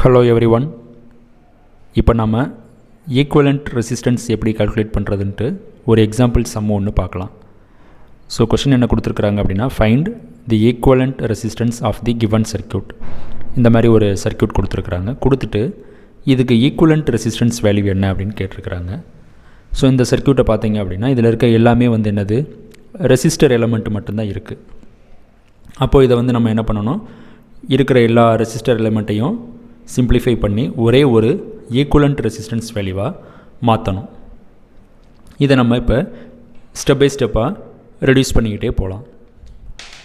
Hello everyone. இப்போ நம்ம equivalent resistance எப்படி கால்குலேட் பண்ணுறதுன்ட்டு ஒரு எக்ஸாம்பிள் சம் ஒன்று பார்க்கலாம். ஸோ கொஷின் என்ன கொடுத்துருக்குறாங்க அப்படின்னா, find the equivalent resistance of the given circuit. இந்த மாதிரி ஒரு சர்க்யூட் கொடுத்துருக்குறாங்க. கொடுத்துட்டு இதுக்கு ஈக்குவலண்ட் ரெசிஸ்டன்ஸ் வேல்யூ என்ன அப்படின்னு கேட்டிருக்கிறாங்க. ஸோ இந்த சர்க்யூட்டை பார்த்தீங்க அப்படின்னா இதில் இருக்க எல்லாமே என்னது, ரெசிஸ்டர் எலமெண்ட் மட்டும்தான் இருக்குது. அப்போது இதை நம்ம என்ன பண்ணணும், இருக்கிற எல்லா ரெசிஸ்டர் எலமெண்ட்டையும் சிம்பிளிஃபை பண்ணி ஒரே ஒரு ஈக்குவலண்ட் ரெசிஸ்டன்ஸ் வேல்யூவாக மாற்றணும். இதை நம்ம இப்போ ஸ்டெப் பை ஸ்டெப்பாக ரெடியூஸ் பண்ணிக்கிட்டே போகலாம்.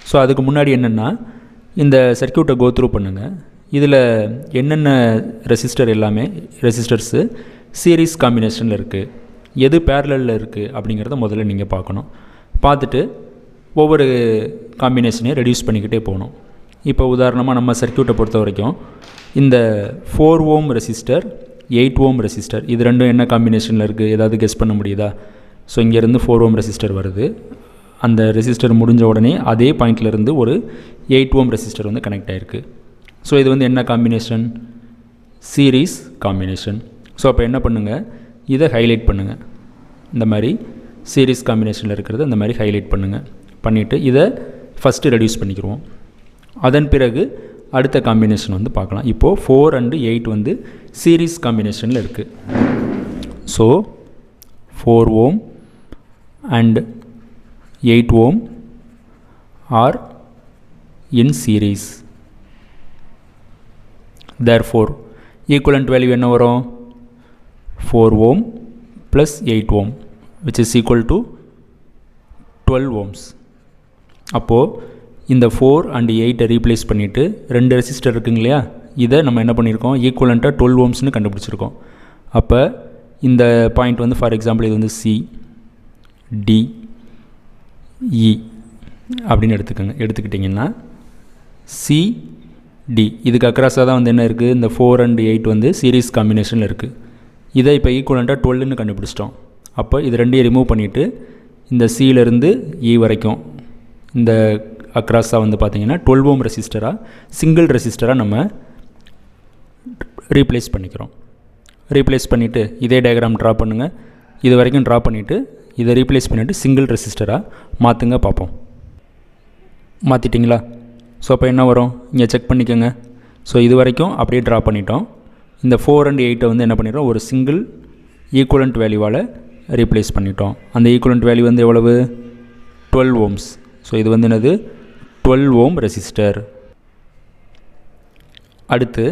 ஸோ அதுக்கு முன்னாடி என்னென்னா, இந்த சர்க்யூட்டை கோத்ரூ பண்ணுங்கள். இதில் என்னென்ன ரெசிஸ்டர் எல்லாமே ரெசிஸ்டர்ஸு சீரீஸ் காம்பினேஷனில் இருக்குது, எது பேரலலில் இருக்குது அப்படிங்கிறத முதல்ல நீங்கள் பார்க்கணும். பார்த்துட்டு ஒவ்வொரு காம்பினேஷனையும் ரெடியூஸ் பண்ணிக்கிட்டே போகணும். இப்போ உதாரணமாக நம்ம சர்க்யூட்டை பொறுத்த வரைக்கும் இந்த 4 ஓம் ரெசிஸ்டர், 8 ஓம் ரெசிஸ்டர், இது ரெண்டும் என்ன காம்பினேஷனில் இருக்குது, ஏதாவது கெஸ் பண்ண முடியுதா? ஸோ இங்கேருந்து 4 ஓம் ரெசிஸ்டர் வருது. அந்த ரெசிஸ்டர் முடிஞ்ச உடனே அதே பாயிண்ட்லேருந்து ஒரு 8 ஓம் ரெசிஸ்டர் கனெக்ட் ஆகிருக்கு. ஸோ இது என்ன காம்பினேஷன், சீரீஸ் காம்பினேஷன். ஸோ அப்போ என்ன பண்ணுங்கள், இதை ஹைலைட் பண்ணுங்கள். இந்த மாதிரி சீரீஸ் காம்பினேஷனில் இருக்கிறது இந்த மாதிரி ஹைலைட் பண்ணுங்கள். பண்ணிவிட்டு இதை ஃபஸ்ட்டு ரெடியூஸ் பண்ணிக்கிடுவோம். அதன் பிறகு அடுத்த காம்பினேஷன் பார்க்கலாம். இப்போது 4 and 8 சீரீஸ் காம்பினேஷனில் இருக்குது. So 4 ohm and 8 ohm are in series. Therefore equivalent value என்ன வரும், 4 ohm plus 8 ohm which is equal to 12 ohms. அப்போது இந்த 4 and 8 ரீப்ளேஸ் பண்ணிவிட்டு 2 ரெசிஸ்டர் இருக்குங்க இல்லையா, இதை நம்ம என்ன பண்ணியிருக்கோம், ஈக்குவலண்ட்டாக 12 ohmsனு கண்டுபிடிச்சிருக்கோம். அப்போ இந்த பாயிண்ட் ஃபார் எக்ஸாம்பிள் இது சி டி இ அப்படின்னு எடுத்துக்கிட்டிங்கன்னா சி டி இதுக்கு அக்ராஸாக தான் என்ன இருக்குது, இந்த 4 and 8 சீரீஸ் காம்பினேஷனில் இருக்குது. இதை இப்போ ஈக்குவலண்ட்டாக 12ன்னு கண்டுபிடிச்சிட்டோம். அப்போ இது ரெண்டையும் ரிமூவ் பண்ணிவிட்டு இந்த சியிலேருந்து இ வரைக்கும் இந்த அக்ராஸாக பார்த்தீங்கன்னா 12 ஓம் ரெசிஸ்டராக சிங்கிள் ரெசிஸ்டராக நம்ம ரீப்ளேஸ் பண்ணிக்கிறோம். ரீப்ளேஸ் பண்ணிவிட்டு இதே டயக்ராம் ட்ரா பண்ணுங்கள். இது வரைக்கும் ட்ரா பண்ணிவிட்டு இதை ரீப்ளேஸ் பண்ணிவிட்டு சிங்கிள் ரெசிஸ்டராக மாற்றுங்க பார்ப்போம். மாற்றிட்டிங்களா? ஸோ அப்போ என்ன வரும், இங்கே செக் பண்ணிக்கோங்க. ஸோ இது வரைக்கும் அப்படியே ட்ரா பண்ணிட்டோம். இந்த 4 and 8 என்ன பண்ணிடுறோம், ஒரு சிங்கிள் ஈக்குவலண்ட் வேல்யூவால் ரீப்ளேஸ் பண்ணிட்டோம். அந்த ஈக்குவலண்ட் வேல்யூ எவ்வளவு, 12 ஓம்ஸ். ஸோ இது என்னது, 12 ஓம் ரெசிஸ்டர். அடுத்து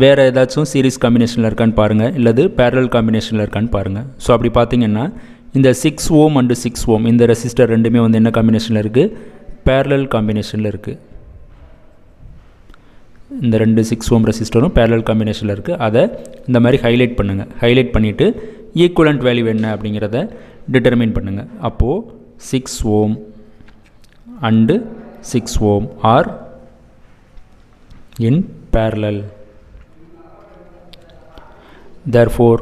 வேறு ஏதாச்சும் சீரீஸ் காம்பினேஷனில் இருக்கான்னு பாருங்கள், இல்லது பேரலல் காம்பினேஷனில் இருக்கான்னு பாருங்கள். ஸோ அப்படி பார்த்தீங்கன்னா இந்த 6 ஓம் அண்டு 6 ஓம் இந்த ரெசிஸ்டர் ரெண்டுமே என்ன காம்பினேஷனில் இருக்குது, பேரலல் காம்பினேஷனில் இருக்குது. இந்த 2 6 ஓம் ரெசிஸ்டரும் பேரலல் காம்பினேஷனில் இருக்குது. அதை இந்த மாதிரி ஹைலைட் பண்ணுங்கள். ஹைலைட் பண்ணிவிட்டு ஈக்குவலண்ட் வேல்யூ என்ன அப்படிங்கிறத டிட்டர்மின் பண்ணுங்கள். அப்போது 6 ohm and 6 ohm are in parallel. Therefore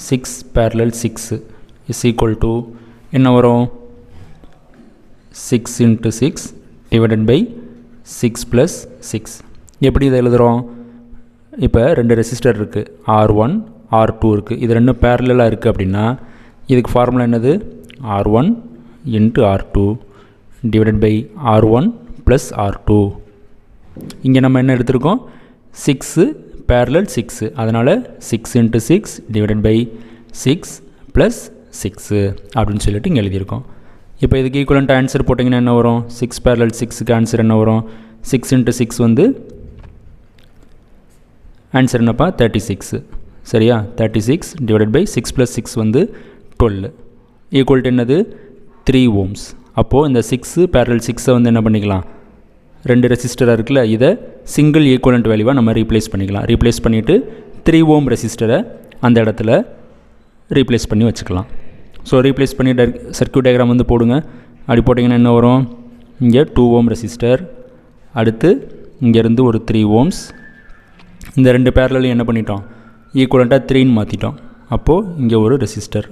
6 parallel 6 is equal to என்ன வரும், 6 into 6 divided by 6 plus 6. எப்படி இதை எழுதுகிறோம், இப்போ 2 ரெசிஸ்டர் இருக்குது, R1 R2 இருக்குது. இது ரெண்டும் பேரலாக இருக்குது அப்படின்னா இதுக்கு ஃபார்முலா என்னது, R1 into R2 divided by R1 plus R2. இங்கே நம்ம என்ன எடுத்திருக்கோம், 6 parallel 6, அதனால் 6 into 6 divided by 6 plus 6 அப்படின்னு சொல்லிட்டு இங்கே எழுதியிருக்கோம். இப்போ இதுக்கு ஈக்குவலண்ட் ஆன்சர் போட்டிங்கன்னா என்ன வரும், 6 parallel 6க்கு ஆன்சர் என்ன வரும், 6 into 6 ஆன்சர் என்னப்பா 36. சரியா, 36 divided by 6 plus 6 12 equal to என்னது, 3 ஓம்ஸ். அப்போது இந்த 6 parallel 6 என்ன பண்ணிக்கலாம், 2 ரெசிஸ்டராக இருக்குல்ல, இதை சிங்கிள் ஈக்குவலண்ட் வேல்யூவாக நம்ம ரீப்ளேஸ் பண்ணிக்கலாம். ரீப்ளேஸ் பண்ணிவிட்டு 3 ஓம் ரெசிஸ்டரை அந்த இடத்துல ரீப்ளேஸ் பண்ணி வச்சுக்கலாம். ஸோ ரீப்ளேஸ் பண்ணி சர்க்யூட் டயக்ராம் போடுங்க. அப்படி போட்டிங்கன்னா என்ன வரும், இங்கே 2 ஓம் ரெசிஸ்டர், அடுத்து இங்கேருந்து ஒரு 3 ஓம்ஸ். இந்த 2 பேரலையும் என்ன பண்ணிட்டோம், ஈக்குவலண்ட்டாக 3ன்னு மாற்றிட்டோம். அப்போது இங்கே ஒரு ரெசிஸ்டர்.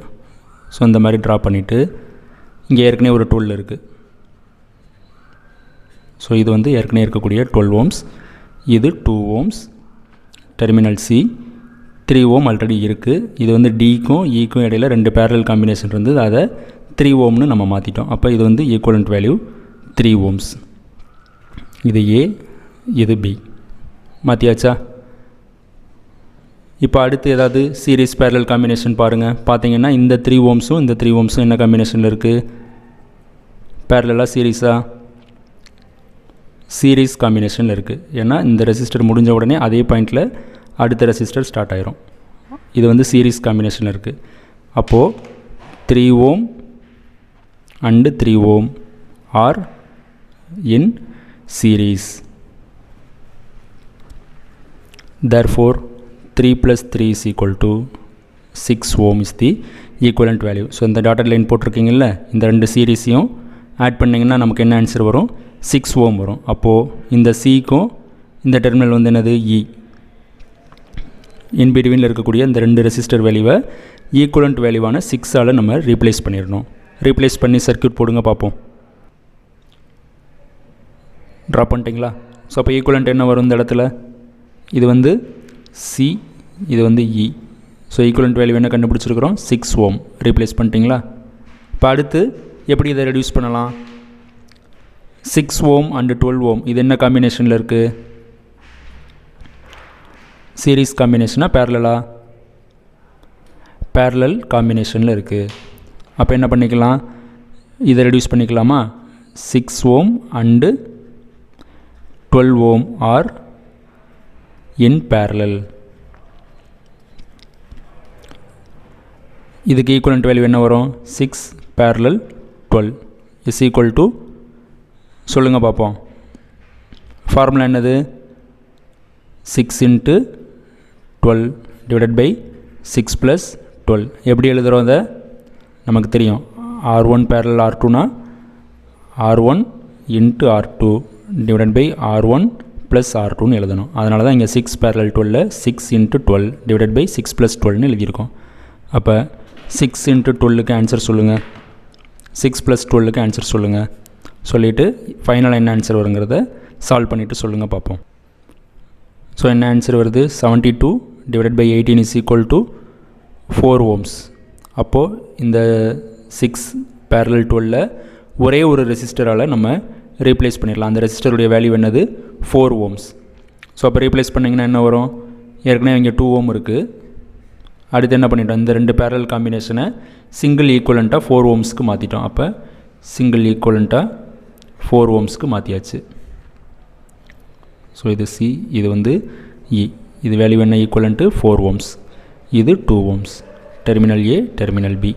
ஸோ இந்த மாதிரி ட்ரா பண்ணிவிட்டு இங்கே ஏற்கனவே ஒரு 12 இருக்குது. ஸோ இது ஏற்கனவே இருக்கக்கூடிய 12 ohms. இது 2 ohms. Terminal C 3 ohm already இருக்குது. இது வந்து டிக்கும் ஈக்கும் இடையில் 2 பேரலல் காம்பினேஷன் இருந்தது, அதை 3 ohmனு நம்ம மாற்றிட்டோம். அப்போ இது வந்து ஈக்குவலண்ட் வேல்யூ 3 ohms. இது ஏ, இது பி. மாற்றியாச்சா? இப்போ அடுத்து ஏதாவது சீரீஸ் பேரலல் காம்பினேஷன் பாருங்கள். பார்த்தீங்கன்னா இந்த 3 ohmஸும் இந்த 3 ohmஸும் என்ன காம்பினேஷனில் இருக்குது? பேரலாக சீரீஸாக? சீரீஸ் காம்பினேஷனில் இருக்குது. ஏன்னா இந்த ரெசிஸ்டர் முடிஞ்ச உடனே அதே பாயிண்டில் அடுத்த ரெசிஸ்டர் ஸ்டார்ட் ஆயிரும். இது வந்து சீரீஸ் காம்பினேஷனில் இருக்குது. அப்போது 3 ohm and 3 ohm are in series. Therefore 3 plus 3 is equal to 6 ohm is the equivalent value. So இந்த டாட்டட் லைன் போட்டிருக்கீங்கல்ல, இந்த ரெண்டு சீரீஸையும் ஆட் பண்ணிங்கன்னா நமக்கு என்ன ஆன்சர் வரும்? 6 ohm வரும். அப்போது இந்த சிக்கும் இந்த டெர்மினல் வந்து என்னது? இ. இன் பிட்வீனில் இருக்கக்கூடிய இந்த ரெண்டு ரெசிஸ்டர் வேல்யூவை ஈக்குவலண்ட் வேல்யூவான 6ஆல் நம்ம ரீப்ளேஸ் பண்ணிடணும். ரீப்ளேஸ் பண்ணி சர்க்யூட் போடுங்க பார்ப்போம். ட்ரா பண்ணிட்டீங்களா? ஸோ அப்போ ஈக்குவலண்ட் என்ன வரும் இந்த இடத்துல? இது வந்து சி, இது வந்து இ. ஸோ ஈக்குவலண்ட் வேல்யூ என்ன கண்டுபிடிச்சிருக்கிறோம்? 6 ohm. ரீப்ளேஸ் பண்ணிட்டீங்களா? இப்போ அடுத்து எப்படி இதை ரெடியூஸ் பண்ணலாம்? 6 ohm அண்டு 12 ohm இது என்ன காம்பினேஷனில் இருக்குது? சீரீஸ் காம்பினேஷனாக பேரலா? பேரலல் காம்பினேஷனில் இருக்குது. அப்போ என்ன பண்ணிக்கலாம்? இதை ரெடியூஸ் பண்ணிக்கலாமா? 6 ohm and 12 ohm are in parallel. இதுக்கு ஈக்குவலண்ட் வேல்யூ என்ன வரும்? 6 parallel 12 is equal to, சொல்லுங்கள் பார்ப்போம். ஃபார்முலா என்னது? 6 into 12 divided by 6 plus 12. எப்படி எழுதுகிறோம் அதை? நமக்கு தெரியும். R1 parallel R2னா R1 into R2 divided by R1 plus R2ன்னு எழுதணும். அதனால தான் இங்கே 6 parallel 12 6 into 12 divided by 6 plus 12ன்னு எழுதியிருக்கோம். அப்போ 6 into 12க்கு ஆன்சர் சொல்லுங்கள். 6 plus 12க்கு ஆன்சர் சொல்லுங்கள். சொல்லிவிட்டு ஃபைனலாக என்ன ஆன்சர் வருங்கிறத சால்வ் பண்ணிவிட்டு சொல்லுங்கள் பார்ப்போம். ஸோ என்ன ஆன்சர் வருது? 72 divided by 18 is equal to 4 ohms. அப்போது இந்த 6 parallel 12 ஒரே ஒரு ரெசிஸ்டரால் நம்ம ரீப்ளேஸ் பண்ணிடலாம். அந்த ரெசிஸ்டருடைய வேல்யூ என்னது? 4 ohms. ஸோ அப்போ ரீப்ளேஸ் பண்ணிங்கன்னா என்ன வரும்? ஏற்கனவே இங்கே 2 ohm இருக்குது. அடுத்து என்ன பண்ணிட்டோம்? இந்த ரெண்டு பேரல் காம்பினேஷனை சிங்கிள் ஈக்குவலண்ட்டாக 4 ohmஸ்க்கு மாற்றிட்டோம். அப்போ சிங்கிள் ஈக்குவலண்ட்டாக 4 ohmஸ்க்கு மாற்றியாச்சு. ஸோ இது சி, இது வந்து இ. இது வேல்யூ என்ன? Equivalent 4 ohms. இது 2 ohms. Terminal A, terminal B.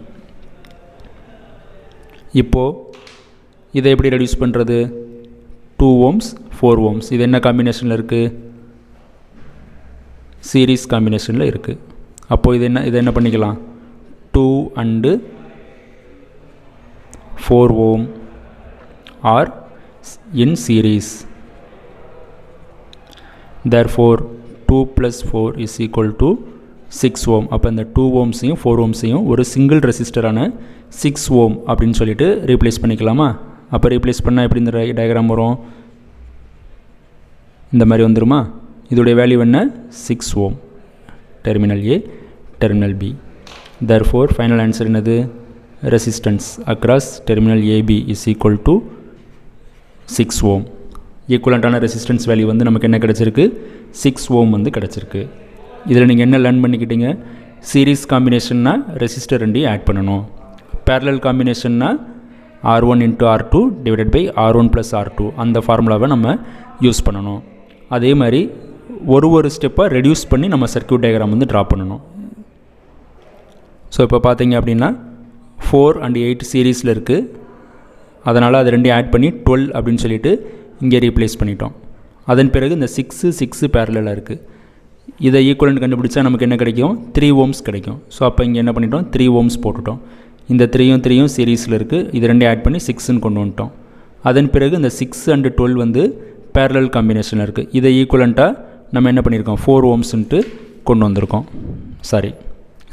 இப்போது இதை எப்படி ரெடியூஸ் பண்ணுறது? 2 ohms 4 ohms இது என்ன காம்பினேஷனில் இருக்குது? சீரீஸ் காம்பினேஷனில் இருக்குது. அப்போது இதை என்ன பண்ணிக்கலாம்? 2 and 4 ohm are in series. Therefore 2 plus 4 is equal to 6 ohm. அப்போ இந்த 2 ohmஸையும் 4 ohmஸையும் ஒரு சிங்கிள் ரெசிஸ்டரான 6 ohm அப்படின்னு சொல்லிட்டு ரீப்ளேஸ் பண்ணிக்கலாமா? அப்போ ரீப்ளேஸ் பண்ணால் எப்படி இந்த டயக்ராம் வரும்? இந்த மாதிரி வந்துருமா? இதோடைய வேல்யூ என்ன? 6 ohm. Terminal A, terminal B. therefore final answer என்னது? Resistance across terminal AB is equal to 6 ohm. ஈக்குவலண்ட்டான ரெசிஸ்டன்ஸ் வேல்யூ வந்து நமக்கு என்ன கிடச்சிருக்கு? 6 ohm வந்து கிடச்சிருக்கு. இதில் நீங்கள் என்ன லேர்ன் பண்ணிக்கிட்டீங்க? சீரீஸ் காம்பினேஷன்னா ரெசிஸ்டர் ரெண்டையும் ஆட் பண்ணணும். பேரலல் காம்பினேஷன்னா R1 into R2 divided by R1 plus R2 அந்த ஃபார்முலாவை நம்ம யூஸ் பண்ணணும். அதே மாதிரி ஒரு ஸ்டெப்பாக ரெடியூஸ் பண்ணி நம்ம சர்க்யூட் டயக்ராம் வந்து ட்ரா பண்ணணும். ஸோ இப்போ பார்த்தீங்க அப்படின்னா 4 and 8 சீரீஸில் இருக்குது. அதனால் அது ரெண்டையும் ஆட் பண்ணி 12 அப்படின்னு சொல்லிட்டு இங்கே ரீப்ளேஸ் பண்ணிட்டோம். அதன் பிறகு இந்த 6 பேரலாக இருக்குது. இதை ஈக்குவலண்ட் கண்டுபிடிச்சா நமக்கு என்ன கிடைக்கும்? 3 ohms கிடைக்கும். ஸோ அப்போ இங்கே என்ன பண்ணிட்டோம்? 3 ohms போட்டுட்டோம். இந்த 3யும் சீரீஸில் இருக்குது. இது ரெண்டையும் ஆட் பண்ணி 6ன்னு கொண்டு வந்துட்டோம். அதன் பிறகு இந்த 6 and 12 வந்து பேரலல் காம்பினேஷனில் இருக்குது. இதை ஈக்குவலண்ட்டாக நம்ம என்ன பண்ணியிருக்கோம்? 4 ohmஸ்ன்ட்டு கொண்டு வந்திருக்கோம். சாரி,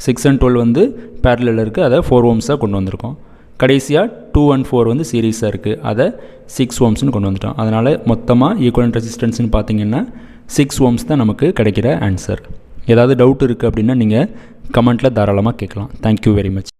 6 and 12 வந்து பேரலில் இருக்குது, அதை 4 ohmஸாக கொண்டு வந்திருக்கோம். கடைசியாக 2 and 4 வந்து சீரீஸாக இருக்குது, அதை 6 ohmஸ்னு கொண்டு வந்துட்டோம். அதனால் மொத்தமாக ஈக்குவலண்ட் ரெசிஸ்டன்ஸ்னு பார்த்தீங்கன்னா 6 ohms தான் நமக்கு கிடைக்கிற ஆன்சர். ஏதாவது டவுட் இருக்குது அப்படின்னா நீங்கள் கமெண்ட்டில் தாராளமாக கேட்கலாம். Thank you very much.